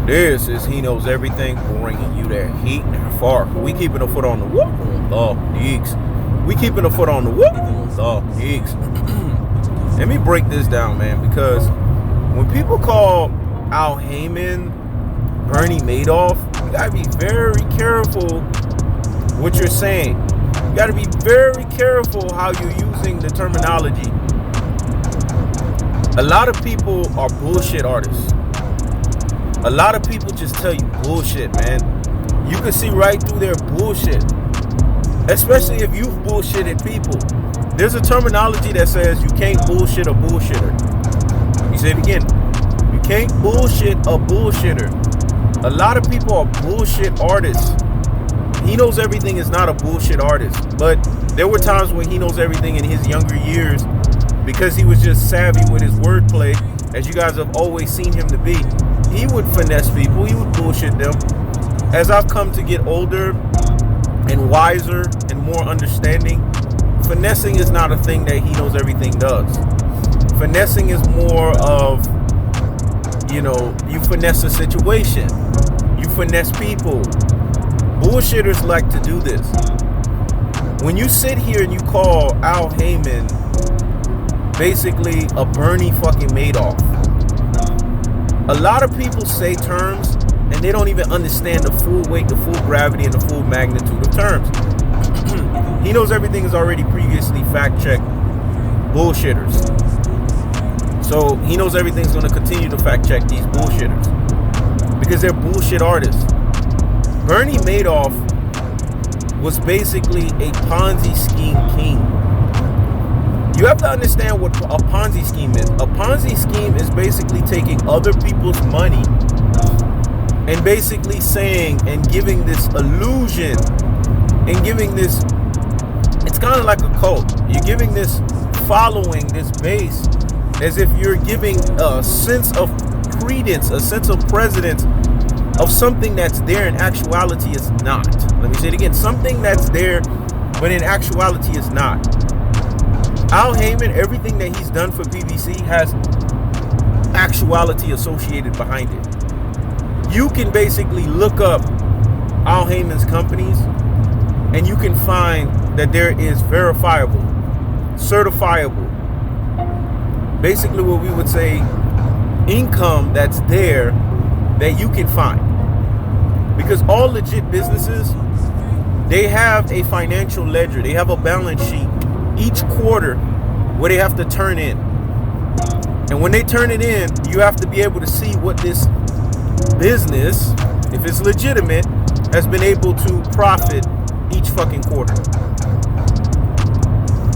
This is He Knows Everything, bringing you that heat and far. We keeping a foot on the whoop, the digs. We keeping a foot on the whoop, the digs. Let me break this down, man, because when people call Al Haymon Bernie Madoff, you gotta be very careful what you're saying. You gotta be very careful how you're using the terminology. A lot of people are bullshit artists. A lot of people just tell you bullshit, man. You can see right through their bullshit. Especially if you've bullshitted people. There's a terminology that says you can't bullshit a bullshitter. You say it again. You can't bullshit a bullshitter. A lot of people are bullshit artists. He Knows Everything is not a bullshit artist. But there were times when He Knows Everything in his younger years, because he was just savvy with his wordplay, as you guys have always seen him to be, he would finesse people, he would bullshit them. As I've come to get older and wiser and more understanding, finessing is not a thing that He Knows Everything does. Finessing is more of, you finesse a situation. You finesse people. Bullshitters like to do this. When you sit here and you call Al Haymon basically a Bernie fucking Madoff, a lot of people say terms and they don't even understand the full weight, the full gravity, and the full magnitude of terms. He Knows Everything is already previously fact-checked bullshitters. So He Knows Everything is going to continue to fact-check these bullshitters because they're bullshit artists. Bernie Madoff was basically a Ponzi scheme king. You have to understand what a Ponzi scheme is. A Ponzi scheme is basically taking other people's money and basically saying and giving this illusion and giving this, it's kind of like a cult. You're giving this following, this base, as if you're giving a sense of credence, a sense of precedence of something that's there in actuality is not. Let me say it again. Something that's there, but in actuality is not. Al Haymon, everything that he's done for BBC has actuality associated behind it. You can basically look up Al Haymon's companies and you can find that there is verifiable, certifiable, basically what we would say income that's there that you can find. Because all legit businesses, they have a financial ledger, they have a balance sheet each quarter where they have to turn in. And when they turn it in, you have to be able to see what this business, if it's legitimate, has been able to profit each fucking quarter.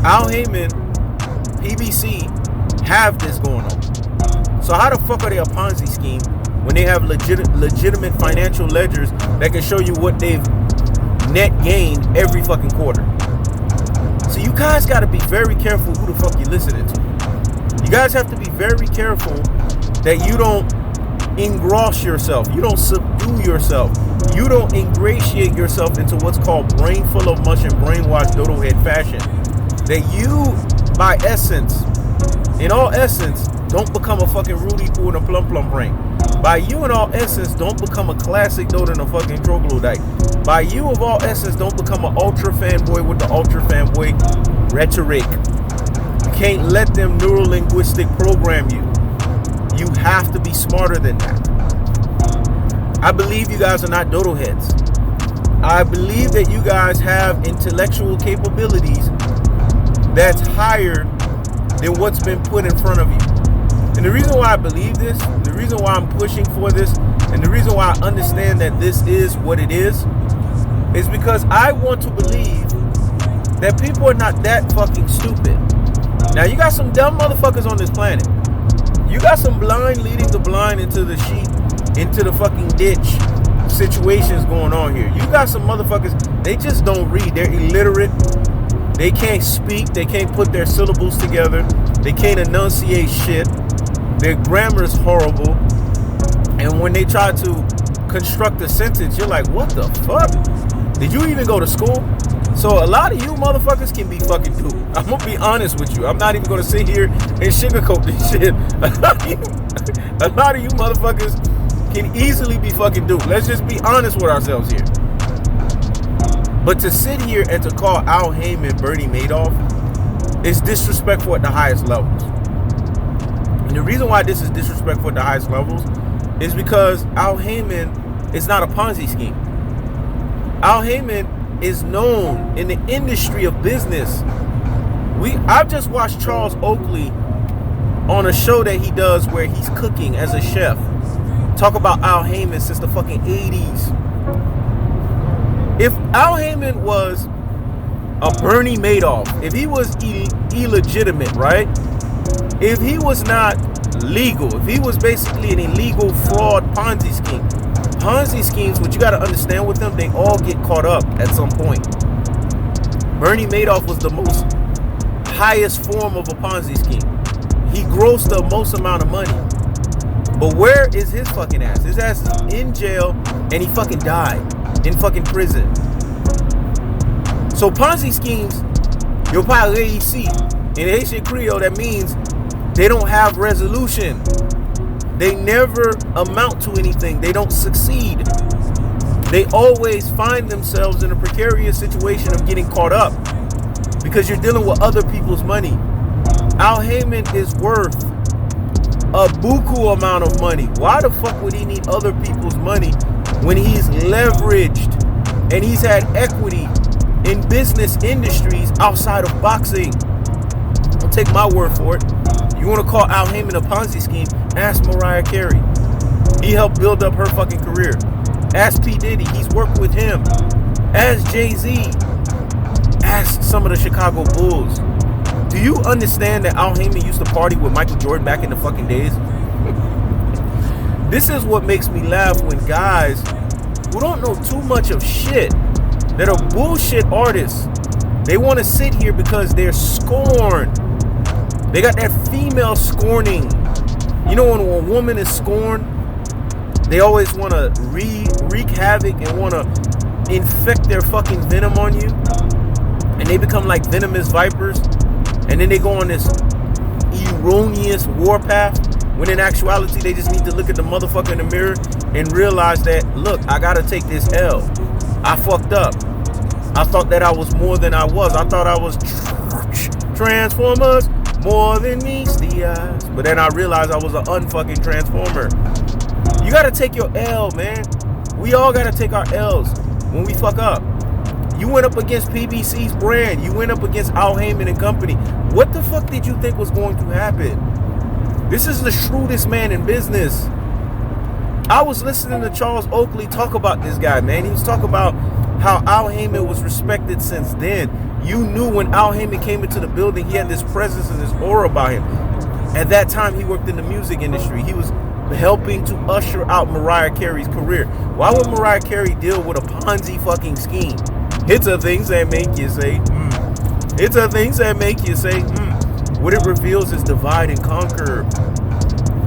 Al Haymon, PBC, have this going on. So how the fuck are they a Ponzi scheme when they have legitimate financial ledgers that can show you what they've net gained every fucking quarter? So you guys got to be very careful who the fuck you're listening to. You guys have to be very careful that you don't engross yourself. You don't subdue yourself. You don't ingratiate yourself into what's called brain full of mush and brainwashed dodo head fashion. That you, by essence, in all essence, don't become a fucking Rudy Poo and a Plum Plum brain. By you, in all essence, don't become a classic note in a fucking troglodyte. By you, of all essence, don't become an ultra fanboy with the ultra fanboy rhetoric. You can't let them neuro-linguistic program you. You have to be smarter than that. I believe you guys are not dodo heads. I believe that you guys have intellectual capabilities that's higher than what's been put in front of you. And the reason why I believe this, the reason why I'm pushing for this, and the reason why I understand that this is what it is because I want to believe that people are not that fucking stupid. Now, you got some dumb motherfuckers on this planet. You got some blind leading the blind into the sheep, into the fucking ditch situations going on here. You got some motherfuckers, they just don't read. They're illiterate. They can't speak. They can't put their syllables together. They can't enunciate shit. Their grammar is horrible. And when they try to construct a sentence, you're like, what the fuck? Did you even go to school? So a lot of you motherfuckers can be fucking duped. I'm gonna be honest with you. I'm not even gonna sit here and sugarcoat this shit. A lot of you motherfuckers can easily be fucking duped. Let's just be honest with ourselves here. But to sit here and to call Al Haymon Bernie Madoff is disrespectful at the highest levels. And the reason why this is disrespectful at the highest levels is because Al Haymon is not a Ponzi scheme. Al Haymon is known in the industry of business. I've just watched Charles Oakley on a show that he does where he's cooking as a chef. Talk about Al Haymon since the fucking 80s. If Al Haymon was a Bernie Madoff, if he was illegitimate, right? If he was not legal, if he was basically an illegal fraud Ponzi scheme. Ponzi schemes, what you got to understand with them, they all get caught up at some point. Bernie Madoff was the most highest form of a Ponzi scheme. He grossed the most amount of money. But where is his fucking ass? His ass is in jail and he fucking died in fucking prison. So Ponzi schemes, yo probably ici. In Haitian Creole, that means they don't have resolution. They never amount to anything. They don't succeed. They always find themselves in a precarious situation of getting caught up because you're dealing with other people's money. Al Haymon is worth a buku amount of money. Why the fuck would he need other people's money when he's leveraged and he's had equity in business industries outside of boxing? Don't take my word for it. You want to call Al Haymon a Ponzi scheme? Ask Mariah Carey. He helped build up her fucking career. Ask P. Diddy. He's worked with him. Ask Jay-Z. Ask some of the Chicago Bulls. Do you understand that Al Haymon used to party with Michael Jordan back in the fucking days? This is what makes me laugh when guys who don't know too much of shit, that are bullshit artists, they want to sit here because they're scorned. They got that female scorning. You know, when a woman is scorned, they always want to wreak havoc and want to infect their fucking venom on you. And they become like venomous vipers. And then they go on this erroneous warpath, when in actuality they just need to look at the motherfucker in the mirror and realize that, look, I gotta take this L. I fucked up. I thought that I was more than I was. I thought I was Transformers, more than meets the eyes. But then I realized I was an unfucking Transformer. You gotta take your L, man. We all gotta take our L's when we fuck up. You went up against PBC's brand. You went up against Al Haymon and company. What the fuck did you think was going to happen? This is the shrewdest man in business. I was listening to Charles Oakley talk about this guy, man. He was talking about how Al Haymon was respected since then. You knew when Al Haymon came into the building, he had this presence and this aura about him. At that time, he worked in the music industry. He was helping to usher out Mariah Carey's career. Why would Mariah Carey deal with a Ponzi fucking scheme? It's the things that make you say, It's the things that make you say, What it reveals is divide and conquer.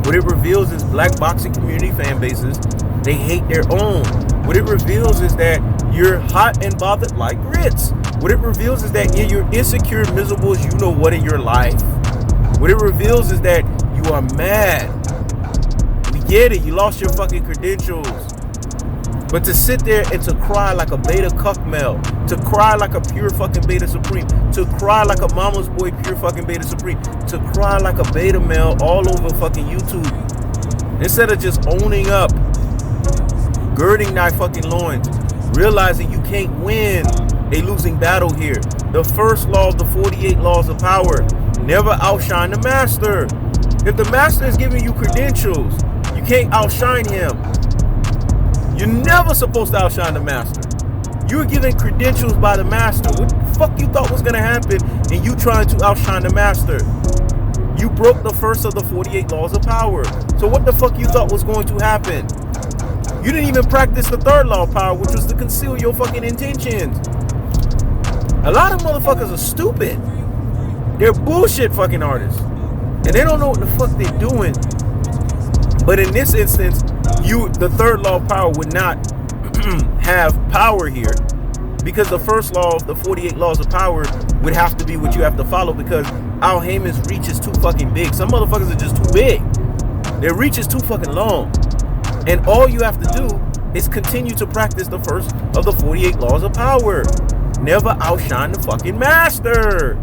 What it reveals is black boxing community fan bases, they hate their own. What it reveals is that you're hot and bothered like grits. What it reveals is that you're insecure and miserable as you know what in your life. What it reveals is that you are mad. We get it, you lost your fucking credentials. But to sit there and to cry like a beta cuck male, to cry like a pure fucking beta supreme, to cry like a mama's boy pure fucking beta supreme, to cry like a beta male all over fucking YouTube, instead of just owning up, girding thy fucking loins, realizing you can't win a losing battle here. The first law of the 48 laws of power: never outshine the master. If the master is giving you credentials, you can't outshine him. You're never supposed to outshine the master. You were given credentials by the master. What the fuck you thought was going to happen in you trying to outshine the master? You broke the first of the 48 laws of power. So what the fuck you thought was going to happen? You didn't even practice the third law of power, which was to conceal your fucking intentions. A lot of motherfuckers are stupid. They're bullshit fucking artists. And they don't know what the fuck they're doing. But in this instance, the third law of power would not have power here, because the first law of the 48 laws of power would have to be what you have to follow, because Al Haymon's reach is too fucking big. Some motherfuckers are just too big. Their reach is too fucking long. And all you have to do is continue to practice the first of the 48 laws of power. Never outshine the fucking master.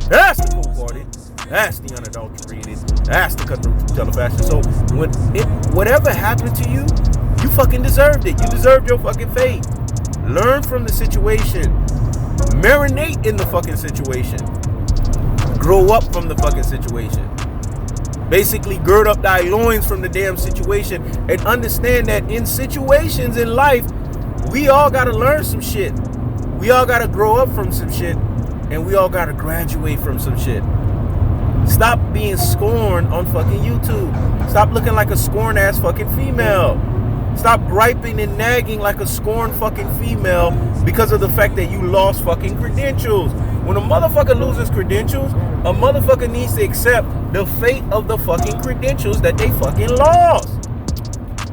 That's the cold-hearted. That's the unadulterated. That's the cutthroat telefashion. So whatever happened to you, you fucking deserved it. You deserved your fucking fate. Learn from the situation. Marinate in the fucking situation. Grow up from the fucking situation. Basically, gird up thy loins from the damn situation and understand that in situations in life, we all gotta learn some shit. We all gotta grow up from some shit, and we all gotta graduate from some shit. Stop being scorned on fucking YouTube. Stop looking like a scorned ass fucking female. Stop griping and nagging like a scorned fucking female because of the fact that you lost fucking credentials. When a motherfucker loses credentials, a motherfucker needs to accept the fate of the fucking credentials that they fucking lost.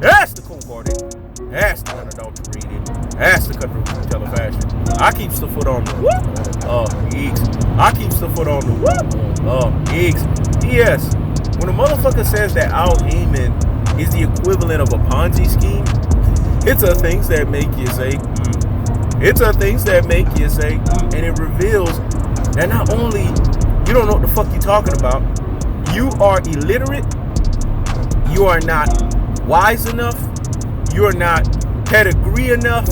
That's the cold-hearted. That's the unadulterated. That's the cutthroat telefashion. I keeps the foot on the whoop. Eeks. I keeps the foot on the whoop. Eeks. Yes. When a motherfucker says that Al Haymon is the equivalent of a Ponzi scheme, it's a things that make you say, It's a things that make you say, And it reveals that not only you don't know what the fuck you're talking about, you are illiterate, you are not wise enough, you are not pedigree enough,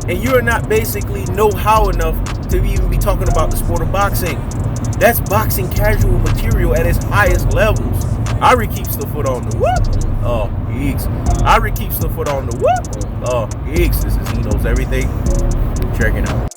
and you are not basically know-how enough to even be talking about the sport of boxing. That's boxing casual material at its highest levels. Ari keeps the foot on the whoop. Eeks. Ari keeps the foot on the whoop. Eeks. This is HeKnowsEverything. Check it out.